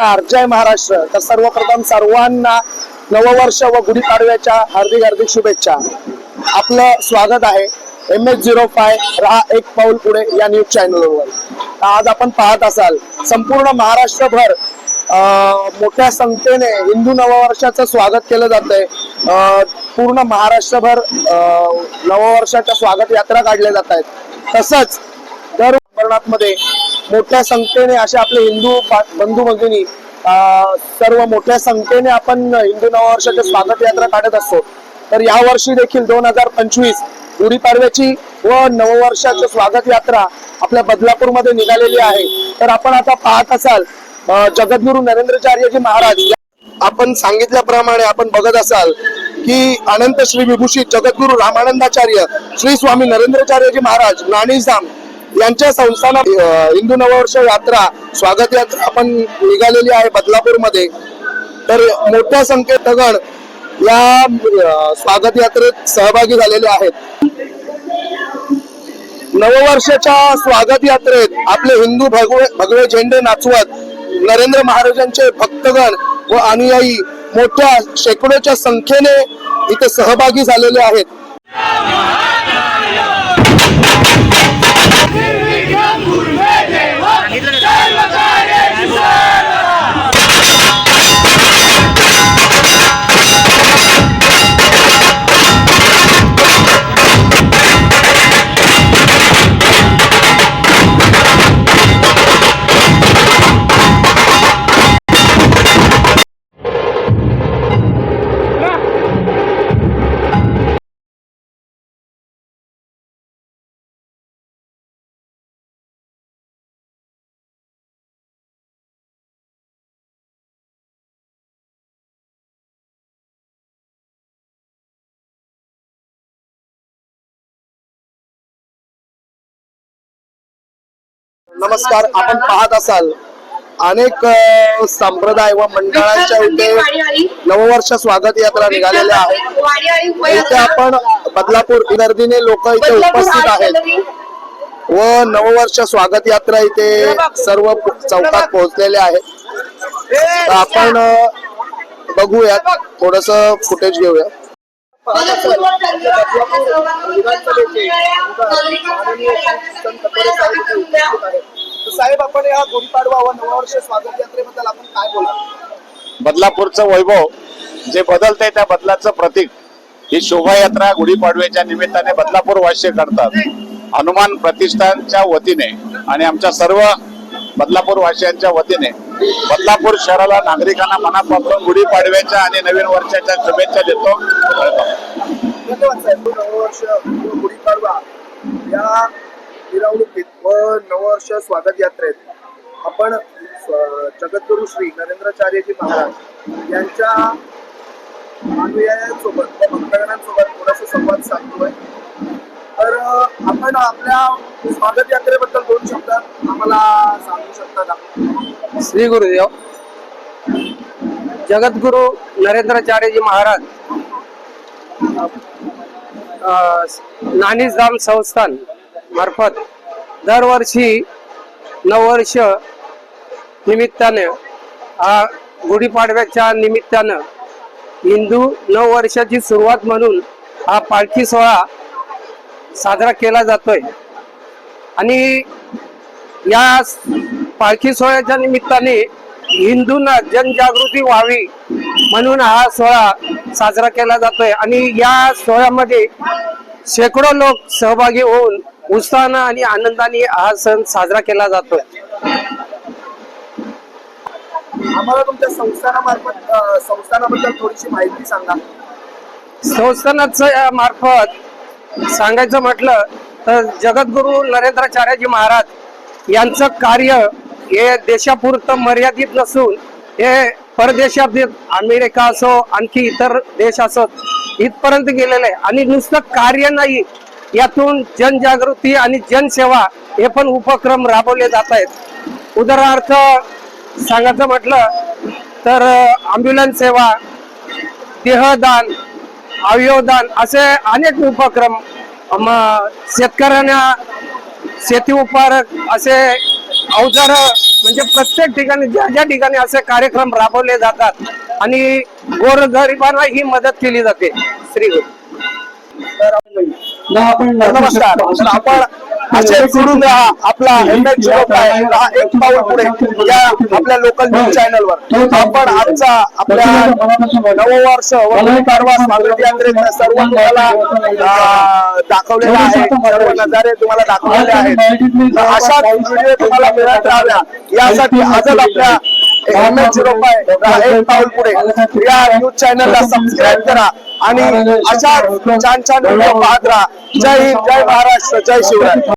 नमस्कार, जय महाराष्ट्र। तर सर्वप्रथम सर्वांना नववर्ष व गुढीपाडव्याच्या हार्दिक हार्दिक शुभेच्छा। आपलं स्वागत आहे MS05 रहा एक पाऊल पुढे या न्यूज चॅनलवर। आज आपण पाहत असाल संपूर्ण महाराष्ट्रभर मोठ्या संख्येने हिंदू नववर्षाचं स्वागत केलं जातंय। पूर्ण महाराष्ट्रभर नववर्षाच्या स्वागत यात्रा काढल्या जात आहेत। तसंच दर मध्ये मोठ्या संख्येने असे आपले हिंदू बंधू भगिनी सर्व मोठ्या संख्येने आपण हिंदू नववर्षाचे स्वागत यात्रा काढत असतो। तर या वर्षी देखील 2025 गुढीपाडव्याची व नववर्षाची स्वागत यात्रा आपल्या बदलापूर मध्ये निघालेली आहे। तर आपण आता पाहत असाल जगद्गुरु नरेंद्राचार्यजी महाराज, आपण सांगितल्याप्रमाणे आपण बघत असाल की अनंत श्री विभूषित जगद्गुरु रामानंदाचार्य श्री स्वामी नरेंद्राचार्यजी महाराज नाणीजधाम यांच्या संस्थानात हिंदू नववर्ष यात्रा स्वागत यात्रा आपण निघालेली आहे बदलापूर मध्ये। तर मोठ्या संख्येत गण या स्वागत यात्रेत सहभागी झालेले आहेत। नववर्षाच्या स्वागत यात्रेत आपले हिंदू भगवे झेंडे नाचवत नरेंद्र महाराजांचे भक्तगण व अनुयायी मोठ्या शेकडोच्या संख्येने इथे सहभागी झालेले आहेत। नमस्कार, आपण पाहत असाल अनेक संप्रदाय व मंडळांच्या इथे नववर्ष स्वागत यात्रा निघालेल्या आहेत। इथे आपण बदलापूर गर्दीने लोक इथे उपस्थित आहेत व नववर्ष स्वागत यात्रा इथे सर्व चौकात पोहोचलेले आहेत। तर आपण बघूयात, थोडस फुटेज घेऊया। साहेब, आपण या गुढीपाडवा व नववर्ष स्वागत यात्रेबद्दल आपण काय बोला? बदलापूरचं वैभव जे बदलतंय त्या बदलाचं प्रतीक ही शोभायात्रा गुढीपाडव्याच्या निमित्ताने बदलापूर वासी करतात। हनुमान प्रतिष्ठानच्या वतीने आणि आमच्या सर्व बदलापूर वासियांच्या वतीने बदलापूर शहराला नागरिकांना मनापासून गुढीपाडव्याच्या आणि नवीन वर्षाच्या शुभेच्छा देतो। धन्यवाद साहेब। नववर्ष गुढीपाडवा या मिरवणुकीत व नववर्ष स्वागत यात्रेत आपण जगद्गुरु श्री नरेंद्राचार्यजी महाराज यांच्या अनुयायांसोबत व भक्तगणांसोबत थोडासा संवाद साधतोय। तर आपण आपल्या स्वागत यात्रेबद्दल 2 शब्द आम्हाला सांगू शकता का? श्री गुरुदेव। जगद्गुरु नरेंद्राचार्यजी महाराज नाणीजधाम संस्थान मार्फत दरवर्षी नववर्ष निमित्ताने गुढीपाडव्याच्या निमित्तानं हिंदू नववर्षाची सुरुवात म्हणून हा पालखी सोहळा साजरा केला जातोय आणि या पालखी सोहळ्याच्या निमित्ताने हिंदूंना जनजागृती व्हावी म्हणून हा सोहळा साजरा केला जातोय आणि या सोहळ्यामध्ये शेकडो लोक सहभागी होऊन उत्साहाने आणि आनंदाने हा सण साजरा केला जातोय। आम्हाला तुमच्या संस्थानाबद्दल थोडीशी माहिती सांगा। संस्थानाच्या मार्फत सांगायचं म्हटलं तर जगद्गुरु नरेंद्राचार्यजी महाराज यांचं कार्य हे देशापुरतं मर्यादित नसून हे परदेशात अमेरिका असो आणखी इतर देश असो इथपर्यंत गेलेलं आहे आणि नुसतं कार्य नाही, यातून जनजागृती आणि जनसेवा हे पण उपक्रम राबवले जात आहेत। उदाहरणार्थ सांगायचं म्हटलं तर ॲम्ब्युलन्स सेवा, देहदान, अवयवदान असे अनेक उपक्रम, शेतकऱ्यांना शेती उपचार असे अवजार म्हणजे प्रत्येक ठिकाणी ज्या ज्या ठिकाणी असे कार्यक्रम राबवले जातात आणि गोरगरिबांना ही मदत केली जाते. श्री गुरु. नमस्कार. तर आपण असे जोडून राहा आपला MS05 राहा एक पाऊल पुढे या आपल्या लोकल न्यूज चॅनलवर. आपण आजचा आपल्या नववर्ष व गुढीपाडवा स्वागत यात्रेचा सर्व तुम्हाला दाखवलेला आहे, सर्व नजारे तुम्हाला दाखवलेले आहेत. तर अशाच व्हिडिओ तुम्हाला मिळत राहाव्या यासाठी आजच आपल्या MS05 राहा एक पाऊल पुढे या न्यूज चॅनलला सबस्क्राईब करा आणि अशाच छान छान व्हिडिओ पाहत राहा. जय हिंद, जय महाराष्ट्र, जय शिवराय.